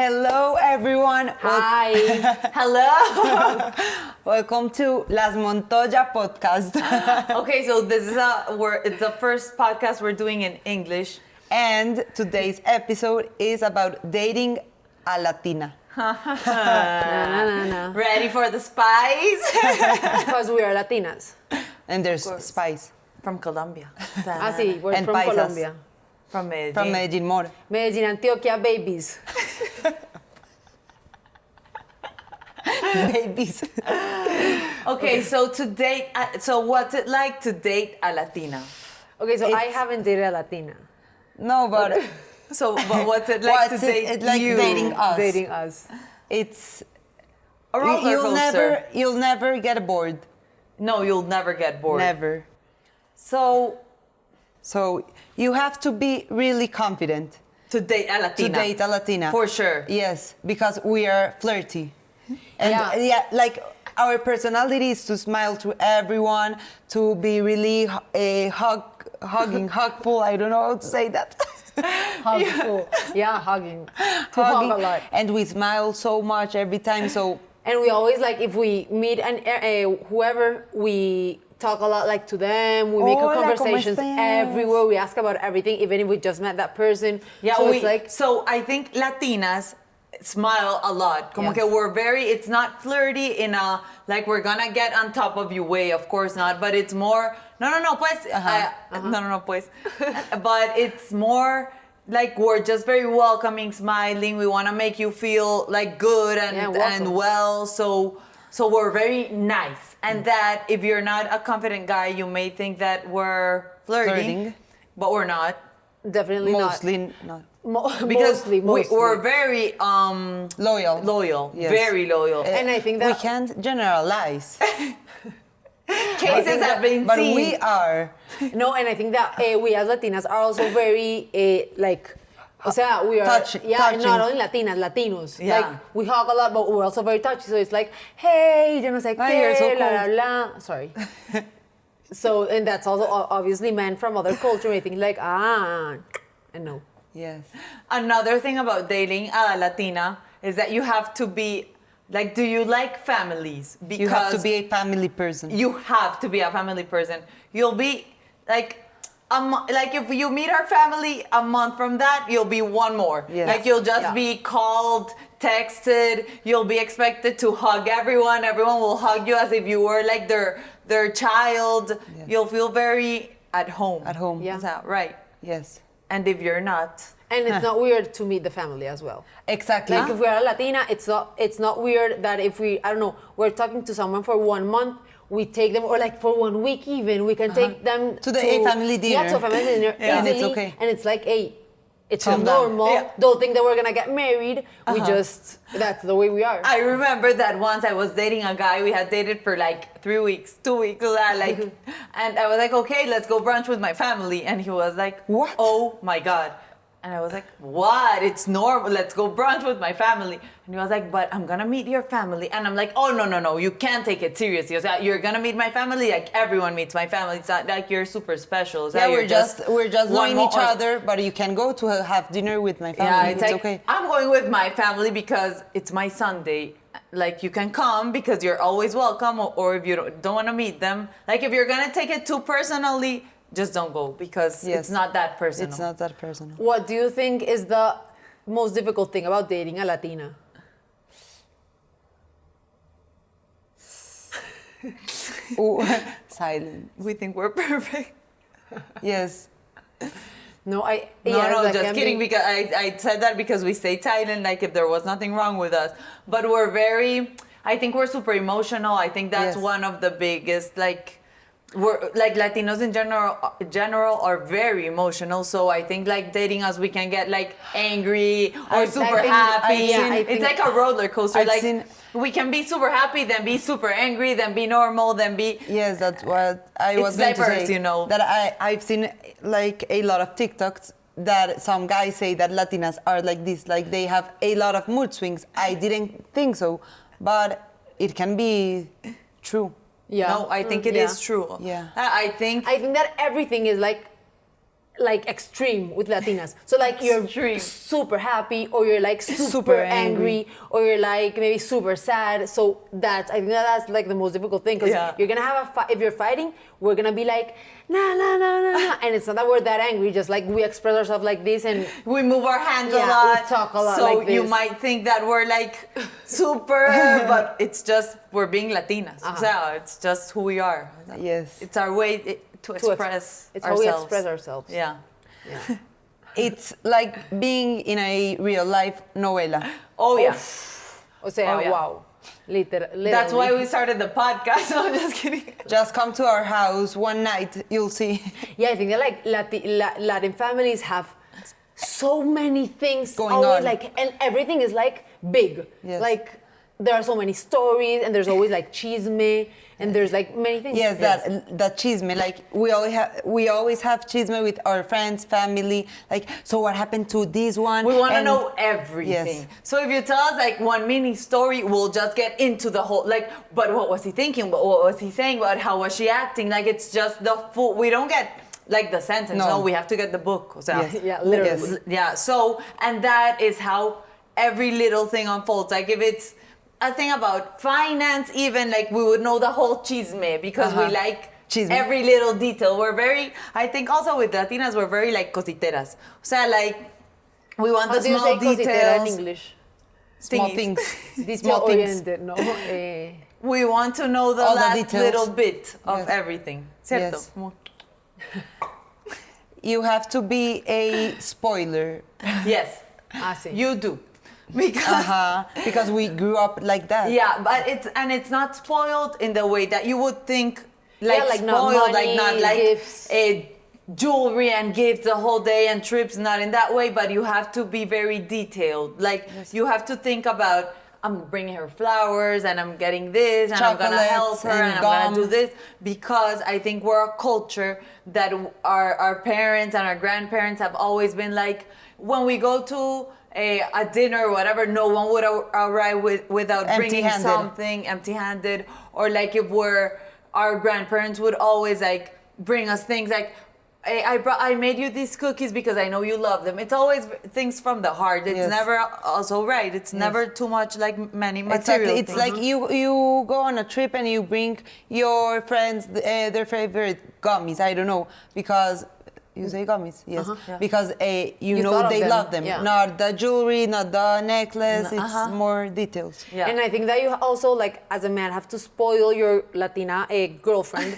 Hello, everyone. Hi. Hello. Welcome to Las Montoya podcast. Okay, so this is it's the first podcast we're doing in English. And today's episode is about dating a Latina. No. Ready for the spice? Because we are Latinas. And there's spice. From Colombia. Sí, we're And from paisas. Colombia. From Medellin. From Medellin more. Medellin, Antioquia, babies. Babies. Okay, so to date, so what's it like to date a Latina? Okay, so I haven't dated a Latina. No, but So what's it like What's to date it like you? dating us? Dating us. it's A roller coaster. you'll never get bored. No, you'll never get bored. Never. So So you have to be really confident to date a to Latina. date a Latina. For sure. Yes, because we are flirty. And Yeah. like our personality is to smile to everyone, to be really hugful. I don't know how to say that. Hugful. Yeah, hugging. To Hugging. hug a lot. And we smile so much every time. So And we always, like, if we meet whoever, we talk a lot, like, to them. We make Hola, ¿cómo conversations estás? everywhere. We ask about everything, even if we just met that person. Yeah, so it's like, so I think Latinas smile a lot. Como Yes. que we're it's not flirty in a, like we're gonna get on top of you way, of course not, but it's more, no, pues, no, pues. But it's more like we're just very welcoming, smiling. We wanna make you feel like good and welcome. well, so we're very nice. And that if you're not a confident guy, you may think that we're flirting. But we're not. definitely mostly not. Because mostly. we're very Loyal. loyal, Yes. very loyal. And I think we that can't generalize. Cases have been But seen. we are. No, and I think that we as Latinas are also very like, o sea, we are Touching. not only Latinas, Latinos. Yeah. Like we hug a lot, but we're also very touchy. So it's like, hey, yo no sé Ay, you're so qué, la cool. la la. Sorry. So and that's also obviously men from other culture. I think like and no. Yes. Another thing about dating a Latina is that you have to be like, do you like families? Because You have to be a family person. You have to be a family person. You'll be like. Like if you meet our family a month from that, you'll be one more. Yes. Like you'll just be called, texted. You'll be expected to hug everyone. Everyone will hug you as if you were like their child. Yes. You'll feel very at home. At home. Yeah. Is that right? Yes. And if you're not, And it's not weird to meet the family as well. Exactly. Like if we're a Latina, it's not weird that if we're talking to someone for 1 month, we take them, or like for 1 week even, we can take them To a family dinner. Yeah, to a family dinner Yeah. And easily. it's okay. And it's like, hey, it's Calm down. normal. Yeah. Don't think that we're gonna get married. We just, that's the way we are. I remember that once I was dating a guy. We had dated for like 3 weeks, 2 weeks, like, and I was like, okay, let's go brunch with my family. And he was like, What? Oh my God. And I was like, what? It's normal. Let's go brunch with my family. And he was like, but I'm going to meet your family. And I'm like, oh, no. You can't take it seriously. He was like, you're going to meet my family? Like, everyone meets my family. It's not like you're super special. Yeah, You're we're just one knowing each more- other, but you can go to have dinner with my family. Yeah, it's like, okay. I'm going with my family because it's my Sunday. Like, you can come because you're always welcome. Or if you don't want to meet them. Like, if you're going to take it too personally, just don't go because Yes. it's not that personal. It's not that personal. What do you think is the most difficult thing about dating a Latina? Ooh, silent. We think we're perfect. Yes. No, No, just kidding. Because I said that because we stay silent, like if there was nothing wrong with us. But I think we're super emotional. I think that's Yes. one of the biggest, like, we're like Latinos in general are very emotional. So I think like dating us, we can get like angry or I super think- happy. I It's think- like a roller coaster. I've Like seen- we can be super happy, then be super angry, then be normal, then be. Yes, that's what I It's was going diverse, to say. you know. That I've seen like a lot of TikToks that some guys say that Latinas are like this, like they have a lot of mood swings. I didn't think so, but it can be true. Yeah. No, I think it is true. Yeah. I think I think that everything is like like extreme with Latinas. So like you're Extreme. super happy, or you're like super, Super angry, angry. or you're like maybe super sad. So that's, I think that's like the most difficult thing, because Yeah. you're gonna have a fight. If you're fighting, we're gonna be like and it's not that we're that angry. Just like we express ourselves like this, and We move our hands Yeah, a lot. we talk a lot So like you this. might think that we're like super, but it's just we're being Latinas. So it's just who we are. Yes. It's our way to express it's how we ourselves. express ourselves. Yeah. Yeah. It's like being in a real life novela. Oh yeah. O sea, Oh, yeah. wow. Literally. That's why we started the podcast. No, I'm just kidding. Just come to our house one night, you'll see. Yeah, I think that like Latin families have so many things Going always on. like, and everything is like big. Yes. Like there are so many stories, and there's always like chisme, and there's like many things. Yes, that chisme. Like we always have chisme with our friends, family. Like, so what happened to this one? We want to And- know everything. Yes. So if you tell us like one mini story, we'll just get into the whole, like, but what was he thinking? What was he saying? But how was she acting? Like, it's just the full, we don't get like the sentence. No. No, we have to get the book. O sea, Yes. Yeah, literally. Yes. Yeah, so, and that is how every little thing unfolds. Like, if it's a thing about finance, even, like, we would know the whole chisme because we like Chisme. every little detail. We're very, I think also with Latinas, we're very, like, cositeras. O sea, like, we want How the do you small say cositera details. in English? Small Thingies. things. Detail Small things. oriented, no? We want to know the All the last details. little bit of Yes. everything. ¿Cierto? Yes. You have to be a spoiler. Yes, Ah, sí. you do. Because Because we grew up like that. yeah, but it's not spoiled in the way that you would think, like, Yeah, like not spoiled, money, like not like gifts. jewelry and gifts the whole day and trips, not in that way. But you have to be very detailed. Like you have to think about, I'm bringing her flowers and I'm getting this and I'm gonna help Chocolates her and and I'm gonna do gum. this, because I think we're a culture that our parents and our grandparents have always been like, when we go to a dinner or whatever, no one would arrive without bringing Empty-handed. something empty-handed, or like if our grandparents would always like bring us things like, hey, I made you these cookies because I know you love them. It's always things from the heart. It's Yes. never also right. It's never too much like many material Exactly. It's things. like you go on a trip and you bring your friends their favorite gummies. I don't know, because you say gummies, yes, Yeah. because you You know thought of they them, love them. yeah. Not the jewelry, not the necklace. It's more details. Yeah. And I think that you also, like, as a man, have to spoil your Latina girlfriend,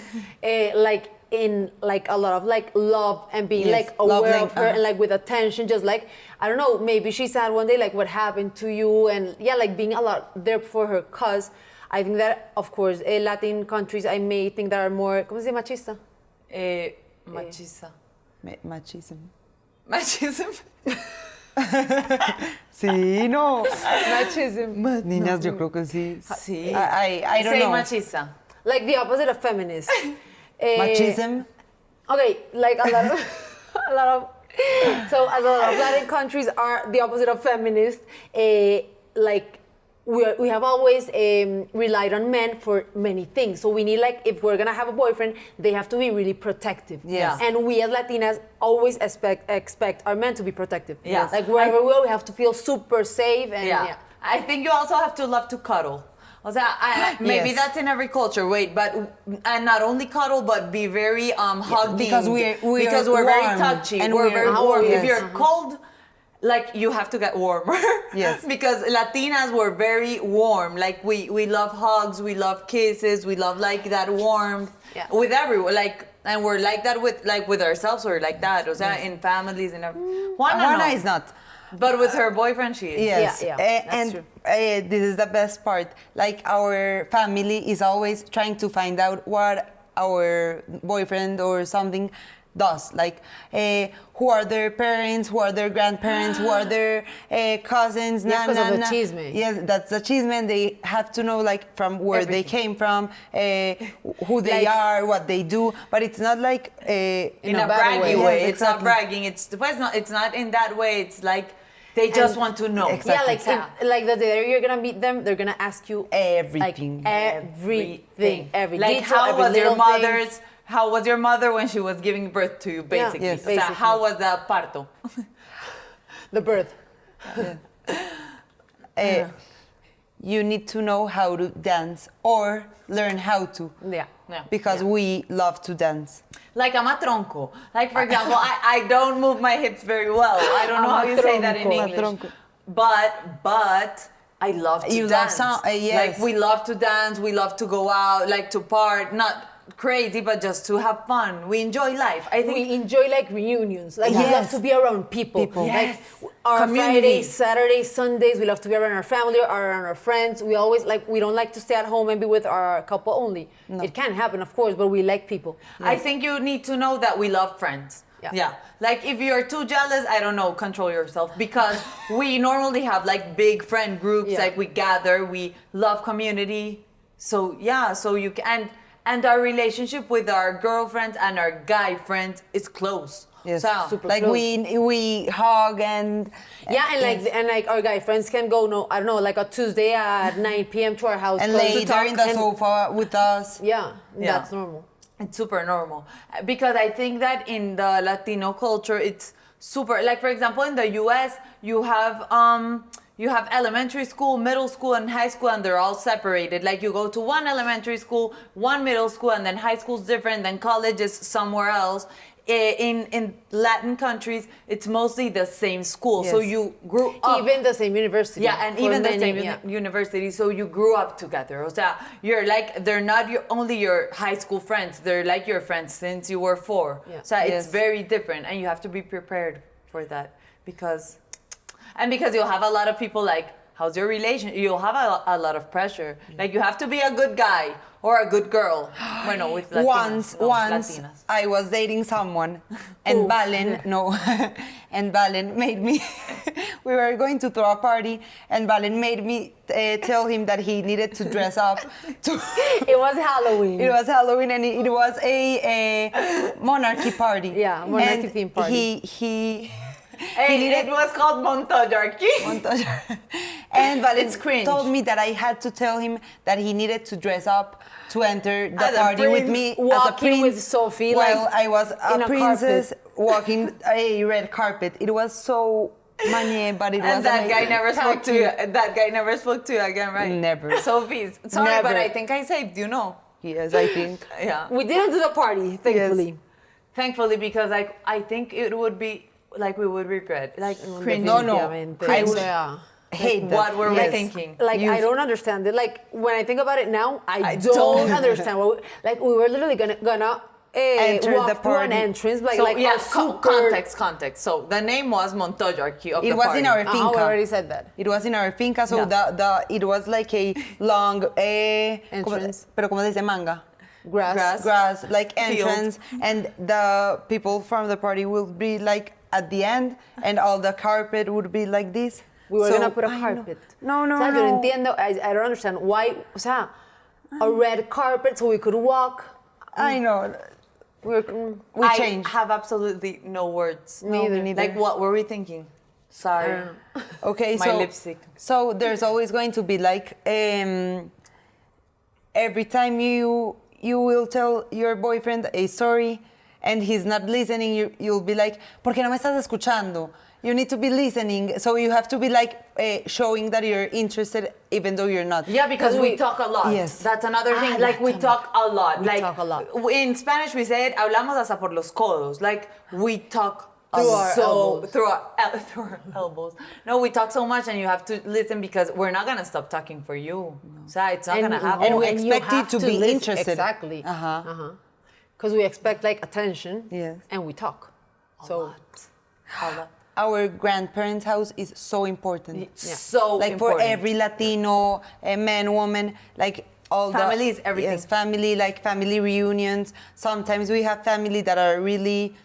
like in like a lot of like love and being Yes, like aware love of language, her and like with attention, just like, I don't know, maybe she's sad one day, like what happened to you, and yeah, like being a lot there for her. Cause I think that, of course, Latin countries, I may think that are more, ¿cómo se dice machista? Machista. Machism. Machism. Sí, no. Machism. Niñas, yo creo que sí. Sí. I don't Say know. machista. Like the opposite of feminist. Machism. Okay, like a lot of, a lot of, so as a lot of Latin countries are the opposite of feminist, like we have always relied on men for many things. So we need, like, if we're gonna have a boyfriend, they have to be really protective. Yes. And we as Latinas always expect our men to be protective. Yes. Like wherever we go, we have to feel super safe and Yeah. I think you also have to love to cuddle. O sea, maybe Yes. that's in every culture. Wait, but and not only cuddle, but be very hugging. because we're very warm, touchy and we're we're- very warm. yes. If you're cold, like you have to get warmer. Yes. Because Latinas were very warm. Like we love hugs, we love kisses, we love like that warmth with everyone. Like, and we're like that with ourselves. We're like that. O sea, in families and Juana no. is not. But with her boyfriend, she is. Yes, Yeah, that's and true. this is the best part. Like, our family is always trying to find out what our boyfriend or something does. Like, who are their parents, who are their grandparents, who are their cousins. Yeah, 'cause of the chisme. Yes, that's the chisme, and they have to know, like, from where they came from, who they Like- are, what they do. But it's not like in a a bad braggy way. way. Yes, It's not exactly. bragging. It's not in that way. It's like they just want to know. Exactly. Yeah, like like the day you're gonna meet them, they're gonna ask you Everything. like everything, every Like detail, how every was your little thing. mother's how was your mother when she was giving birth to you, basically. yes. O sea, Basically. how was the parto? The birth. You need to know how to dance or learn how to. Yeah. Yeah. Because we love to dance. Like I'm a tronco. Like for example, I don't move my hips very well. I don't know how you say that in tronco. English. Tronco. But I love to You love dance. yes. Like we love to dance. We love to go out, like to part. Not crazy, but just to have fun. We enjoy life. I think We enjoy like reunions. Like we love Yes. to be around people. Yes. Like our Community. Fridays, Saturdays, Sundays, we love to be around our family or around our friends. We always like we don't like to stay at home and be with our couple only. It can happen, of course, but we like people. I think you need to know that we love friends. Yeah. Like if you're too jealous, I don't know, control yourself because we normally have like big friend groups, Yeah. like we gather, we love community. So yeah, so you can and our relationship with our girlfriends and our guy friends is close. Yes. So, Super Like close. we hug and Yeah, and like our guy friends can go I don't know, like a Tuesday at 9 p.m. to our house and to lay there in the and- sofa with us. Yeah, Yeah. that's normal. It's super normal because I think that in the Latino culture, it's super. Like for example, in the U.S., you have elementary school, middle school, and high school, and they're all separated. Like you go to one elementary school, one middle school, and then high school's different. Then college is somewhere else. In Latin countries, it's mostly the same school. So Yes. you grew up. Even the same university. Yeah, and for even the many, same yeah. university, so you grew up together. O sea, you're like, they're not only your high school friends, they're like your friends since you were 4. Yeah. So it's Yes. very different, and you have to be prepared for that because you'll have a lot of people like, how's your relation? You'll have a lot of pressure. Like you have to be a good guy or a good girl. Bueno, with Latinas. Once Latinas. I was dating someone, and Valen, no, and Valen made me. We were going to throw a party, and Valen made me tell him that he needed to dress up. It was Halloween. It was Halloween, and it was a monarchy party. Yeah, monarchy And theme party. He Hey, it was called Montajarki. and Valen It's cringe. told me that I had to tell him that he needed to dress up to enter the As a party with prince, me as a walking prince. with Sophie, while like, I was in a a princess walking a red carpet. It was so manye, but it was And that guy amazing. never spoke to you. That guy never spoke to you again, right? Never. Sophie's. Sorry, but Never. I think I saved you. No. Yes, I think. Yeah. We didn't do the party, thankfully. Thankfully, because I think it would be like we would regret, like cringe. No, no. Definitivamente. I would Yeah. hate that. What were we Yes. thinking? Like You- I don't understand it. Like when I think about it now, I don't. don't understand. What like we were literally gonna Enter walk the through an party. entrance, like So like yeah, a super. context. So the name was Montajarki of It the was party. in our We finca. already said that. It was in our finca, so Yeah. it was like a long Entrance. pero como se dice manga. Grass. Grass, like entrance, and the people from the party will be like at the end, and all the carpet would be like this. We were So, gonna put a I know. carpet. No, no, O sea, no. yo no entiendo. I don't understand why. O sea, a red carpet so we could walk. I know. We I changed. have absolutely no words. Me either. neither. Like what were we thinking? Sorry. Okay, My so lipstick. So there's always going to be like every time you will tell your boyfriend a story and he's not listening, you'll be like, ¿por qué no me estás escuchando? You need to be listening. So you have to be like showing that you're interested even though you're not. Yeah, because we talk a lot. Yes. That's another thing. Ah, Like we that's talk a lot. We like talk a lot. In Spanish we say it, hablamos hasta por los codos. Like we talk Through our elbows. through our elbows. No, we talk so much and you have to listen because we're not gonna stop talking for you. So it's not gonna happen. And we you expect you have to be listen. interested. Exactly. Uh-huh. Because we expect like attention. Yes. And we talk. So A lot. Our grandparents' house is so important. So Like important. for every Latino man, woman, like all Families, the everything. Yes, family, like family reunions. Sometimes we have family that are really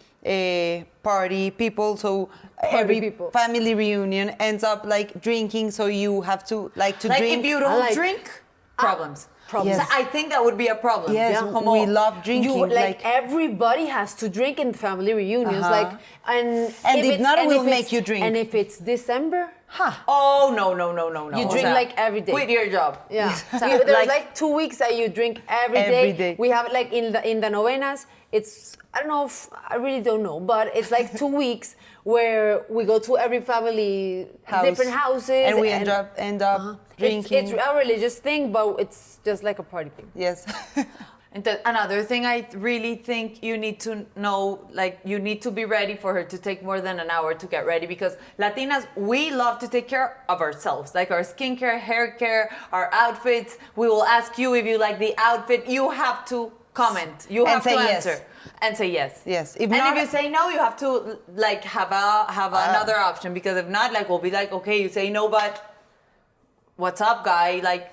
party people. So every people. family reunion ends up like drinking. So you have to like Like drink. if you don't like- drink, problems. Problems. Yes. So I think that would be a problem. Yes, Yeah. Como- we love drinking. you like everybody has to drink in family reunions. Uh-huh. And And if it's- not, we'll it's- make you drink. And if it's December, Huh. Oh no. You O drink sea, like every day. Quit your job. Yeah, Like- there's like 2 weeks that you drink every Every day. day. We have like in the novenas. It's I don't know if I really don't know, but it's like 2 weeks where we go to every family different houses and we end up drinking. It's a religious thing, but it's just like a party thing. Yes. And another thing I really think you need to know, like you need to be ready for her to take more than an hour to get ready, because Latinas, we love to take care of ourselves, like our skincare, hair care, our outfits. We will ask you if you like the outfit. You have to comment. You have to say yes. answer and say yes. Yes. If you say no, you have to like have another option, because if not, like we'll be like, okay, you say no, but what's up, guy? Like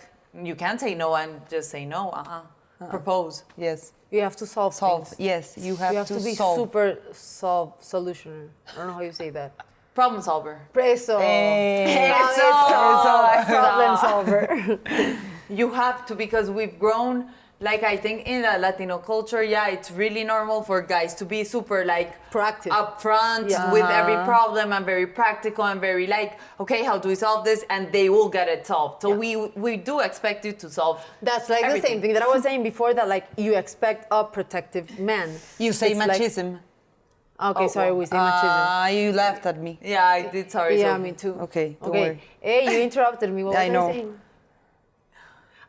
you can't say no and just say no. Propose. Yes. You have to solve things. Yes, you have to be solve. super solutioner. I don't know how you say that. Problem solver. Preso. Eso. Problem solver. You have to, because we've grown, like I think in the Latino culture, yeah, it's really normal for guys to be super like Proactive. upfront Yeah. with every problem and very practical and very like, okay, how do we solve this? And they will get it solved. So we do expect you to solve. That's like the everything. same thing that I was saying before, that like you expect a protective man. You say It's like- machism. Okay, sorry, we say machism. You laughed at me. Yeah, I did. Sorry. Yeah, so- me too. Okay, don't Okay. worry. Hey, you interrupted me. What was I know. saying?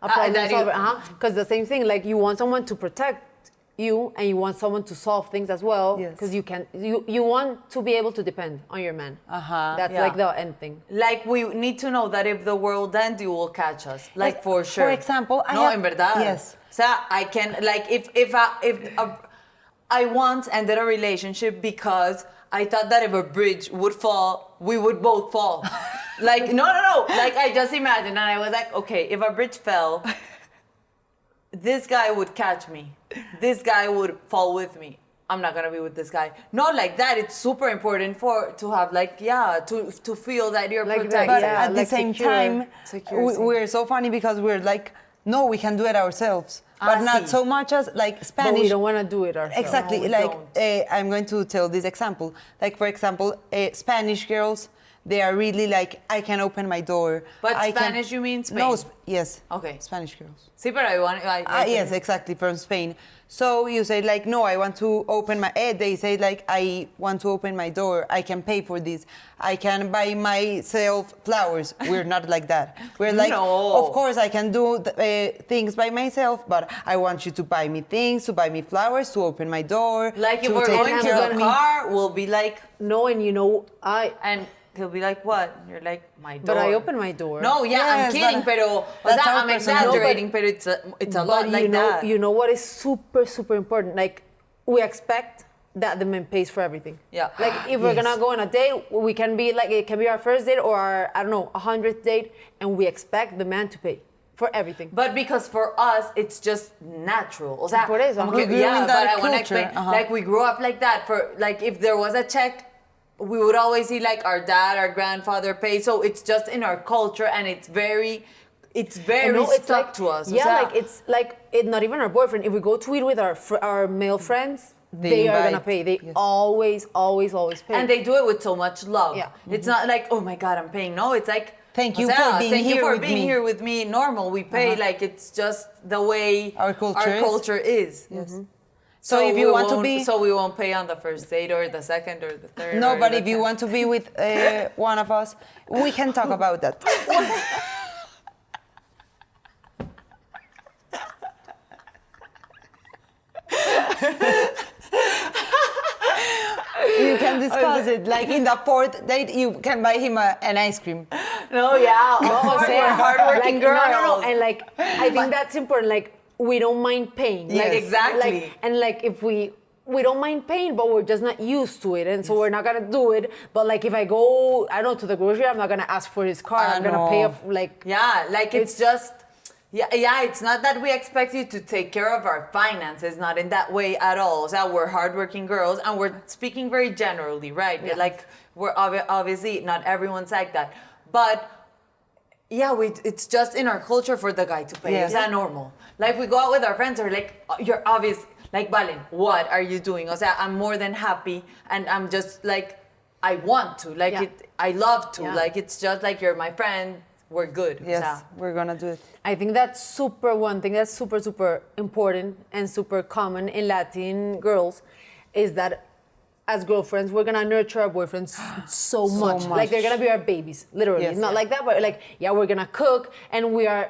A problem that you- solver. Because the same thing, like you want someone to protect you, and you want someone to solve things as well. Yes. Because you want to be able to depend on your man. That's Yeah. like the end thing. Like we need to know that if the world ends, you will catch us. Like for sure. For example, I no, have- en verdad. yes. O sea, I can like if I once ended a relationship because I thought that if a bridge would fall, we would both fall. Like no. Like I just imagined, and I was like, okay, if a bridge fell, this guy would catch me. This guy would fall with me. I'm not gonna be with this guy. Not like that. It's super important to have like to feel that you're Like that, protected. But Yeah, at the like same secure. time, Security. we're so funny because we're like, no, we can do it ourselves. But not sí. so much as like Spanish. But we don't want to do it ourselves. Exactly. No, we like don't. I'm going to tell this example. Like for example, Spanish girls, they are really like, I can open my door. But I can- Spanish, you mean Spain? No, yes. Okay. Spanish girls. Sí, pero I want. Yes, exactly, from Spain. So you say like, no, I want to open my. They say like, I want to open my door. I can pay for this. I can buy myself flowers. We're not like that. We're like, No. of course I can do things by myself, but I want you to buy me things, to buy me flowers, to open my door. Like if to we're take going to care of the me. car, we'll be like, No, and and he'll be like, what? You're like, my door. But I open my door. No, yeah, I'm Yes, kidding, but pero o that's sea, our I'm personality. exaggerating, pero it's a lot But like that. you know what is super, super important? Like, we expect that the man pays for everything. Yeah. Like, if we're Yes. gonna go on a date, we can be like, it can be our first date or our, I don't know, 100th date, and we expect the man to pay for everything. But because for us, it's just natural. O sea, Por eso, como ajá. que- We grew yeah, in but that I want to culture, explain. ajá. Like we grew up like that. For like, if there was a check, we would always see like our dad, our grandfather pay. So it's just in our culture, and it's very stuck to us. O Yeah, sea, like it's like not even our boyfriend. If we go to eat with our male friends, they are gonna invite. pay. They Yes. always pay. and they do it with so much love. Yeah. It's not like, oh my God, I'm paying. No, it's like, Thank o you sea, for being thank you here for with being me. here with me. Normal, we pay. Like it's just the way Our culture is. is. Yes. So if you we want to won't- be- so we won't pay on the first date or the second or the third. No, or but the if you 10th. want to be with one of us, we can talk about that. You can discuss it. Like in the fourth date, you can buy him an ice cream. No, yeah, of No, course, Jose, we're hardworking like, girls. No, and like I think that's important. Like we don't mind pain. Yes. Like, Exactly. Like, and like if we don't mind pain, but we're just not used to it, and so we're not gonna do it. But like if I go, I don't know, to the grocery, I'm not gonna ask for his car. I'm gonna pay know. off like. Yeah, like it's just, yeah. It's not that we expect you to take care of our finances, not in that way at all. So we're hardworking girls, and we're speaking very generally, right? Yeah. Like we're obviously not everyone's like that, but yeah, it's just in our culture for the guy to pay. Yes. It's not normal. Like we go out with our friends, or like you're obvious. Like Valen, what are you doing? O sea, I'm more than happy, and I'm just like, I want to. Like Yeah. I love to. Yeah. Like it's just like you're my friend. We're good. O Yes, sea, we're gonna do it. I think that's one thing that's super important and super common in Latin girls is that as girlfriends, we're gonna nurture our boyfriends so much. Like they're gonna be our babies, literally. Yes. Not like that, but like, yeah, we're gonna cook and we are,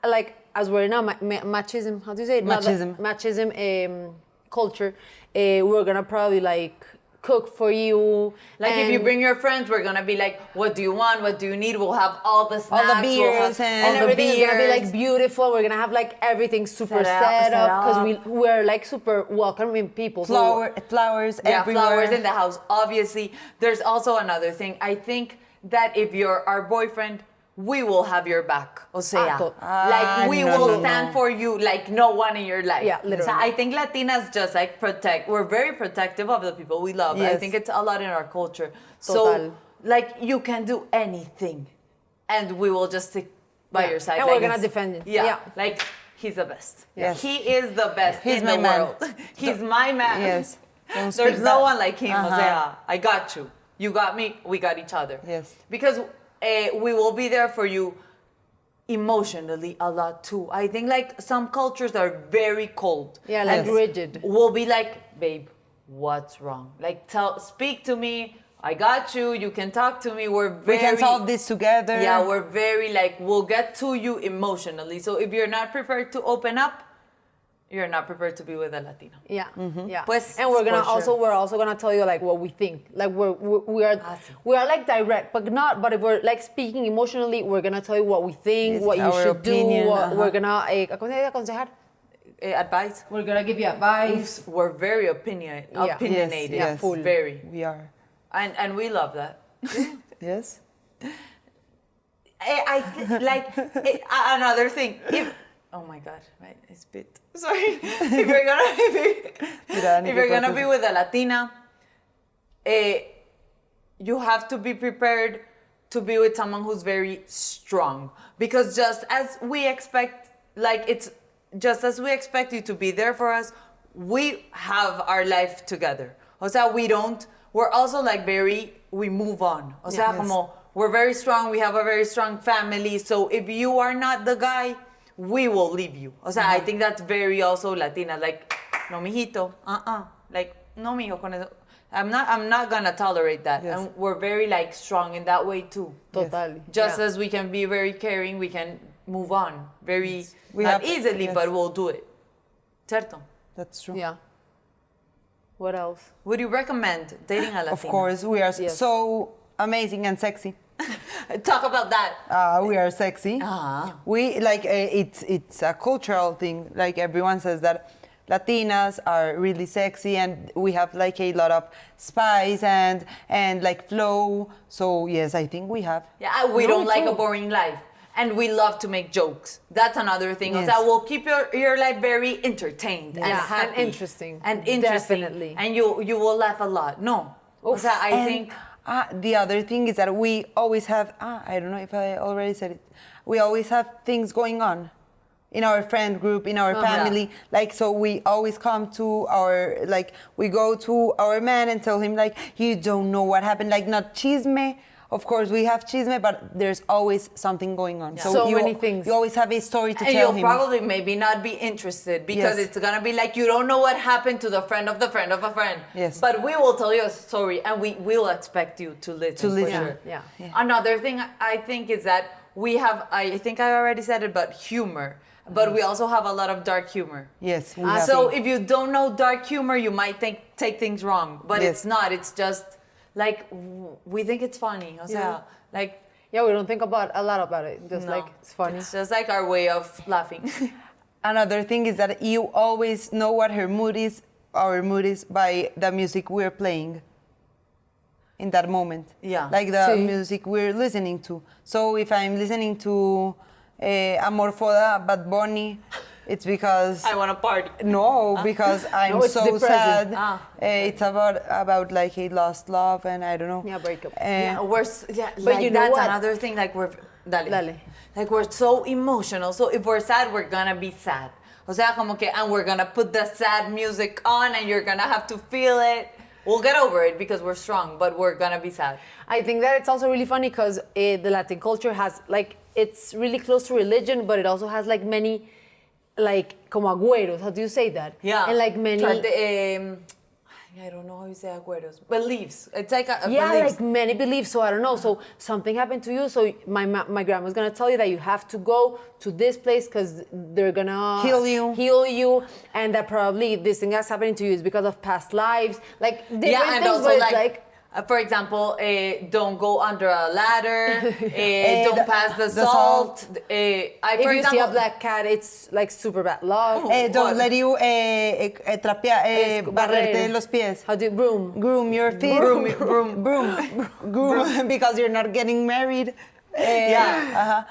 like, as we're now, machism, how do you say it? Machism. Machism culture, we're gonna probably like cook for you. like if you bring your friends, we're gonna be like, what do you want? What do you need? We'll have all the snacks. All the we'll beers have and all the everything is gonna be beers. like beautiful. We're gonna have like everything super Set up, set up because set we're like super welcoming people. So- Flowers Yeah, everywhere. flowers in the house. Obviously, there's also another thing. I think that if you're our boyfriend, we will have your back. O sea, like we no, will no, stand no. for you like no one in your life. Yeah, literally. So I think Latinas just like protect. We're very protective of the people we love. I Yes. think it's a lot in our culture. Total. So like you can do anything, and we will just stick by Yeah. your side. And like we're gonna it's- defend you. Yeah, Yeah. like he's the best. Yes. He is the best He's in my the man. world. He's my man. Yes. Don't There's speak no that. one like him, O sea, I got you. You got me, we got each other. Yes. Because we will be there for you emotionally a lot too. I think like some cultures are very cold. Yeah, like Yes. rigid. We'll be like, babe, what's wrong? Like speak to me. I got you. You can talk to me. We're very We can solve this together. Yeah, we're very like we'll get to you emotionally. So if you're not prepared to open up, you're not prepared to be with a Latino. Yeah, yeah. Pues, and we're gonna for sure. we're also gonna tell you like what we think. Like we are sí. we are like direct, but if we're like speaking emotionally, we're gonna tell you what we think, It's what you our should opinion, do. What we're uh-huh. gonna ¿cómo se dice aconsejar? Advice. We're gonna give you advice. We're very Yeah. opinionated. Yes, full. Very. We are. And we love that. Yes. Another thing. Oh my God, right? I spit. Sorry. If you're gonna be with a Latina, you have to be prepared to be with someone who's very strong. Because just as we expect you to be there for us, we have our life together. O sea, we're also like we move on. O sea, Yes. como we're very strong, we have a very strong family. So if you are not the guy, we will leave you. O sea, I think that's very also Latina. Like, no, mijito, like, no, mijo, con eso. I'm not gonna tolerate that. Yes. And we're very like strong in that way too. Totally. Just Yeah. as we can be very caring, we can move on very We not have- easily, yes. but we'll do it. Certo? That's true. Yeah. What else? Would you recommend dating a Latina? Of course, we are Yes. so amazing and sexy. Talk about that. We are sexy. We like it's a cultural thing. Like everyone says that Latinas are really sexy, and we have like a lot of spice and like flow. So yes, I think we have. Yeah, we No, don't like a too. boring life. And we love to make jokes. That's another thing. Yes. O sea, we'll keep your life very entertained and Yeah, and happy. interesting. And interesting. Definitely. And you will laugh a lot. No. O sea, I And, think the other thing is that we always have. I don't know if I already said it. We always have things going on in our friend group, in our family. Like, so we always come to we go to our man and tell him like, you don't know what happened. Like, not chisme. Of course, we have chisme, but there's always something going on. So you, many things. You always have a story to and tell you'll him. probably maybe not be interested because Yes. it's gonna be like you don't know what happened to the friend of the friend of a friend. Yes. But we will tell you a story and we will expect you to listen. To for listen. sure. Yeah. Another thing I think is that we have, I think I already said it, but humor. But we also have a lot of dark humor. Yes, we have. So if you don't know dark humor, you might take things wrong. But Yes. it's not. It's just like we think it's funny. O sea, Yeah. like Yeah, we don't think a lot about it. Just no. like it's funny. It's just like our way of laughing. Another thing is that you always know what our mood is by the music we're playing in that moment. Yeah. Like the Sí. music we're listening to. So if I'm listening to Amor Foda, Bad Bunny, it's because... I want to party. No, because I'm No, it's so depressing. sad. It's about like a lost love and I don't know. Yeah, breakup. Yeah, But like you know that's what? another thing. Like Dale. like we're so emotional. So if we're sad, we're gonna be sad. O sea, como que, and we're gonna put the sad music on, and you're gonna have to feel it. We'll get over it because we're strong, but we're gonna be sad. I think that it's also really funny because the Latin culture has like it's really close to religion, but it also has like many, like como agüeros. How do you say that? Yeah. And like many. I don't know how you say agüeros. Beliefs. It's like a Yeah, beliefs. like many beliefs. So I don't know. So something happened to you. So my grandma's gonna tell you that you have to go to this place because they're gonna heal you, and that probably this thing that's happening to you is because of past lives. Like different Yeah, and things, also but it's like for example, don't go under a ladder. Don't pass the the salt. salt. if For you example, see a black cat, it's like super bad luck. Don't let you barrerte barrer. los pies. How do you broom? Groom your feet. Groom, because you're not getting married. yeah.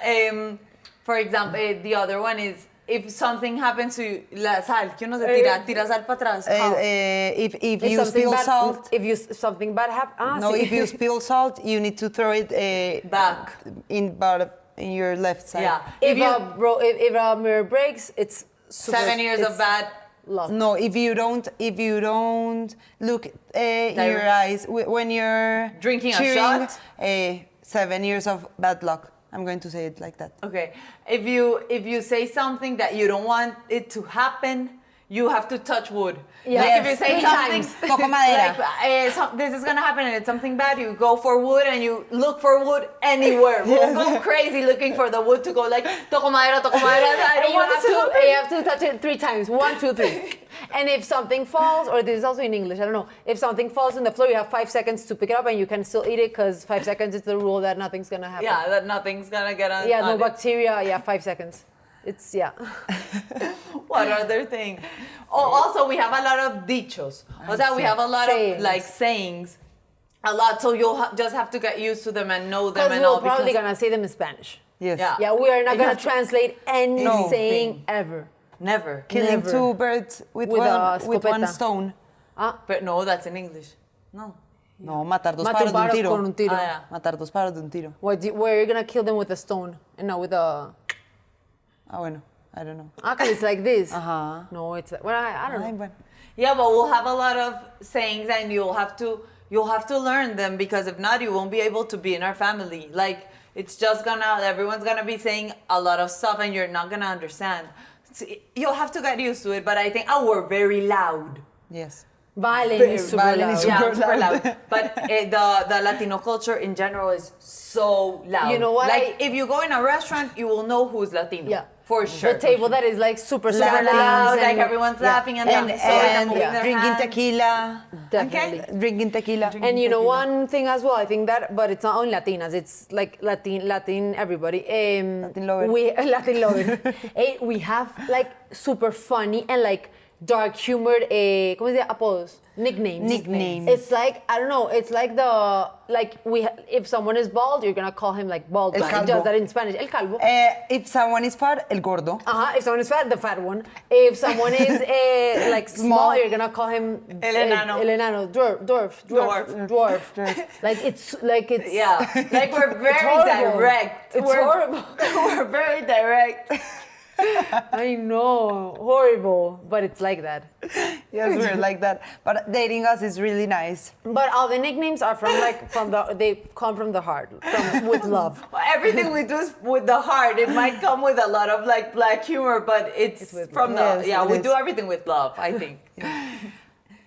For example, the other one is if something happens to you, la sal, que uno se tira sal para atrás. How? If If you something spill bad, salt, if something bad happens, no, if you spill salt, you need to throw it Back. in your left side. Yeah. if a mirror breaks, it's super, 7 years of it's bad. luck. No, if you don't look in your eyes when you're Drinking a cheering, shot? 7 years of bad luck. I'm going to say it like that. Okay. If you say something that you don't want it to happen, you have to touch wood. Yeah. Like if you Yes. say 3 something, times. Toco madera. like this is gonna happen and it's something bad, you go for wood and you look for wood anywhere. We'll go crazy looking for the wood to go like toco madera, I don't And you want have this to happen. you have to touch it 3 times. 1, 2, 3. And if something falls, or this is also in English, I don't know. If something falls on the floor, you have 5 seconds to pick it up, and you can still eat it because 5 seconds is the rule that nothing's gonna happen. Yeah, that nothing's gonna get on. Yeah, no on it. bacteria. Yeah, 5 seconds. It's yeah. What other thing? Oh, also we have a lot of dichos. O sea, we have a lot Sayings. of like sayings. A lot, so you'll just have to get used to them and know them Because and we're all. probably because gonna say them in Spanish. Yes. Yeah. Yeah, we are not You gonna have to- translate any No. saying ever. never. Killing Never. 2 birds with With a one escopeta. stone. But no, that's in English. No. No, matar dos Matar pájaros de un pájaros tiro. con un tiro. Ah, yeah. Matar dos pájaros de un tiro. Where you're gonna kill them with a stone and not with a. Ah, bueno. I don't know. Cause it's like this. Ajá. No, it's well, I don't Ay, know. bueno. Yeah, but we'll have a lot of sayings and you'll have to learn them because if not, you won't be able to be in our family. Like it's just everyone's gonna be saying a lot of stuff and you're not gonna understand. You'll have to get used to it, but I think, we're very loud. Yes. Violin is super Violin loud. is Yeah, Super super loud. loud. But the Latino culture in general is so loud. You know what Like if you go in a restaurant, you will know who's Latino. Yeah. For sure. The table that is like super Super loud, like and- everyone's yeah. laughing and And, dancing and moving their drinking hands. tequila. Definitely. Drinking tequila. And you know one thing as well, I think that, but it's not only Latinas, it's like Latin everybody. Latin lover. Latin lover. We have like super funny and like dark humored, ¿cómo se dice? Apodos, nicknames. Nicknames. It's like I don't know. It's like if someone is bald, you're gonna call him like bald. El guy. calvo. Just that in Spanish, el calvo. If someone is fat, el gordo. If someone is fat, the fat one. If someone is like small, you're gonna call him El enano. El enano, dwarf. Like it's Yeah, like we're very horrible. direct. It's we're, horrible. We're very direct. I know, horrible, but it's like that. Yes, we're like that. But dating us is really nice. But all the nicknames are they come from the heart, with love. Everything we do is with the heart. It might come with a lot of like black humor, but it's with from love. the Yes, we it do is. everything with love. I think.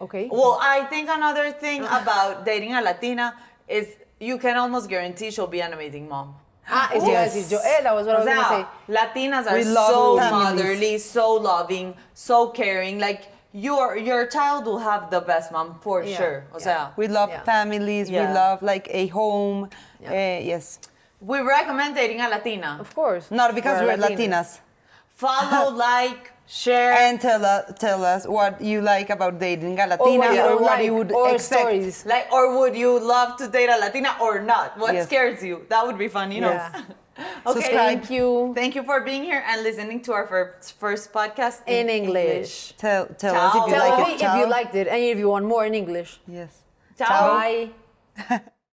Okay. Well, I think another thing about dating a Latina is you can almost guarantee she'll be an amazing mom. Eso iba a decir yo. That was what I was gonna say. Latinas are We love so families. motherly, so loving, so caring. Like your child will have the best mom for Yeah, sure. O yeah. sea, We love Yeah. families. Yeah. We love like a home. Yeah. Yes. we recommend dating a Latina. Of course. Not because We're we're Latinas. Follow, like, share. And tell us what you like about dating a Or Latina what you or don't what like, you would or expect. stories. Like, or would you love to date a Latina or not? What Yes. scares you? That would be fun, you know. Yeah. Okay. Subscribe. Thank you. Thank you for being here and listening to our first podcast In English. Tell us Ciao. if you Tell like me it. if you liked it and if you want more in English. Yes. Ciao. Bye.